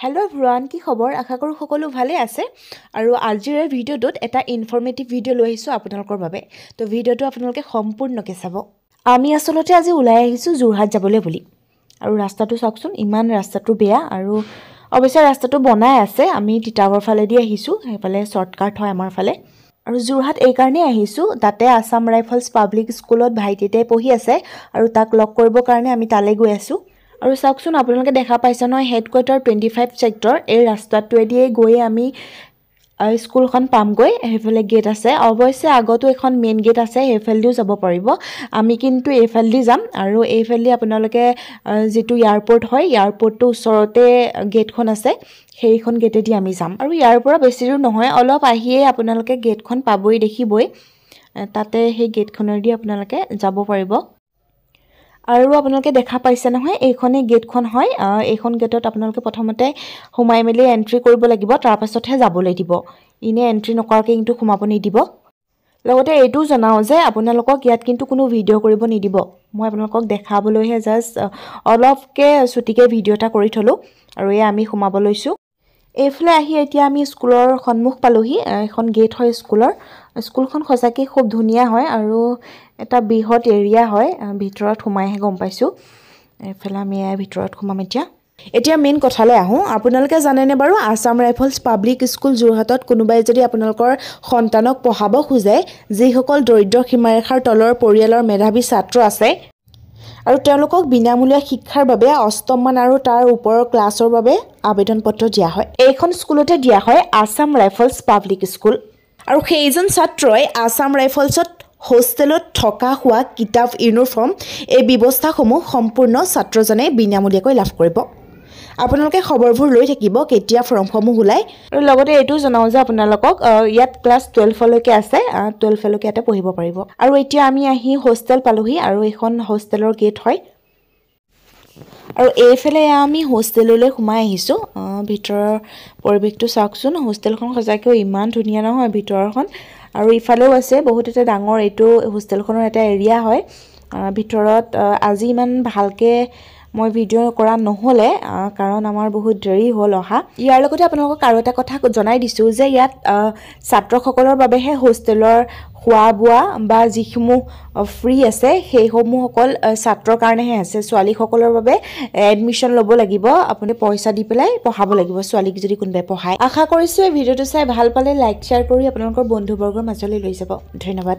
Hello everyone, কি খবৰ আশা কৰো সকলো ভালে আছে আৰু আজিৰ এই ভিডিওটোত এটা ইনফৰমেটিভ ভিডিও লৈ আহিছো আপোনালোকৰ বাবে তো ভিডিওটো আপোনালোকে সম্পূৰ্ণকৈ চাব আমি আসলতে আজি ওলাই আহিছো যোৰহাট যাবলৈ বুলি আৰু ৰাস্তাটো চাওকচোন ইমান ৰাস্তাটো বেয়া আৰু অৱশ্যে ৰাস্তাটো বনাই আছে আমি তিতাবৰ ফালে দি আহিছো হেফালে শৰ্টকাট হয় আমাৰ ফালে আৰু যোৰহাট এই কাৰণে আহিছো তাতে আসাম ৰাইফলছ পাব্লিক স্কুলত ভাইটিতে পঢ়ি আছে আৰু তাক লগ কৰিবৰ কাৰণে আমি তালে গৈ আছো আৰু চাওকচোন আপোনালোকে দেখা পাইছে নহয় হেডকোৱাৰ্টাৰ 25 সেক্টৰ এই ৰাস্তাটোৱেদি গৈ আমি স্কুলখন পামগৈ হেফালে গেট আছে অৱশ্যে আগতো এখন মেইন গেট আছে হেফালদিও যাব পাৰিব আমি কিন্তু এইফালদি যাম আৰু এইফালদি আপোনালোকে যেটো এয়াৰপোৰ্ট হয় এয়াৰপোৰ্টটো ওচৰতে গেটখন আছে সেইখন গেটেদি আমি যাম আৰু ইয়াৰ পৰা বেছি দূৰ নহয় অলপ আহিয়ে আপোনালোকে গেটখন পাবই দেখিবই তাতে সেই গেটখনেদি আপোনালোকে যাব পাৰিব আৰু আপোনালোকে দেখা পাইছে নহয় এইখনে গেটখন হয় এইখন গেটত আপোনালোকে প্ৰথমতে হুমাই মেলি এন্ট্ৰি কৰিব লাগিব তাৰ পাছতহে যাবলৈ দিব ইনে এন্ট্ৰি নকৰাকৈ কিন্তু সোমাব নিদিব লগতে এইটো জনাও যে আপোনালোকক ইয়াত কিন্তু কোনো ভিডিও কৰিব নিদিব মই আপোনালোকক দেখাবলৈহে জাস্ট অলপকে ছুটিকে ভিডিও এটা কৰি থলো আৰু এই আমি সোমাব লৈছো এইফালে আহি এতিয়া আমি স্কুলৰ সন্মুখ পালোহি এখন গেট হয় স্কুলখন খসাকি খুব ধুনিয়া হয় আৰু এটা বিহত এৰিয়া হয় ভিতৰত সোমাইহে গম পাইছো এফালে আমি ভিতৰত সোমাম এতিয়া মেইন কথালে আহো আপোনালোকে জানেনে বাৰু আসাম ৰাইফলছ পাব্লিক স্কুল যোৰহাটত কোনোবাই যদি আপোনালোকৰ সন্তানক পঢ়াব খোজে যিসকল দৰিদ্ৰ সীমাৰেখাৰ তলৰ পৰিয়ালৰ মেধাৱী ছাত্ৰ আছে আৰু তেওঁলোকক বিনামূলীয়া শিক্ষাৰ বাবে অষ্টম মান আৰু তাৰ ওপৰৰ ক্লাছৰ বাবে আবেদন পত্ৰ দিয়া হয় এইখন স্কুলতে দিয়া হয় আসাম ৰাইফলছ পাব্লিক স্কুল আৰু সেইজন ছাত্ৰই আসাম ৰাইফলছত হোষ্টেলত থকা হোৱা কিতাপ ইউনিফৰ্ম এই ব্যৱস্থাসমূহ সম্পূৰ্ণ ছাত্ৰজনে বিনামূলীয়াকৈ লাভ কৰিব আপোনালোকে খবৰবোৰ লৈ থাকিব কেতিয়া ফৰ্মসমূহ ওলাই আৰু লগতে এইটো জনাও যে আপোনালোকক ইয়াত ক্লাছ 12 লৈকে আছে 12 লৈকে ইয়াতে পঢ়িব পাৰিব আৰু এতিয়া আমি আহি হোষ্টেল পালোহি আৰু এখন হোষ্টেলৰ গেট হয় আৰু এইফালে আমি হোষ্টেললৈ সোমাই আহিছো ভিতৰৰ পৰিবেশটো চাওকচোন হোষ্টেলখন সজাকৈ ইমান ধুনিয়া নহয় ভিতৰখন আৰু ইফালেও আছে বহুত এটা ডাঙৰ এইটো হোষ্টেলখনৰ এটা এৰিয়া হয় ভিতৰত আজি ইমান ভালকে মই ভিডিও কৰা নহলে কাৰণ আমাৰ বহুত দেৰি হ'ল অহা ইয়াৰ লগতে আপোনালোকক আৰু এটা কথা জনাই দিছো যে ইয়াত ছাত্ৰসকলৰ বাবেহে হোষ্টেলৰ খোৱা বোৱা বা যিসমূহ ফ্ৰী আছে সেইসমূহ অকল ছাত্ৰৰ কাৰণেহে আছে ছোৱালীসকলৰ বাবে এডমিশন ল'ব লাগিব আপুনি পইচা দি পেলাই পঢ়াব লাগিব ছোৱালীক যদি কোনোবাই পঢ়ায় আশা কৰিছো এই ভিডিওটো চাই ভাল পালে লাইক শ্বেয়াৰ কৰি আপোনালোকৰ বন্ধুবৰ্গৰ মাজলৈ লৈ যাব ধন্যবাদ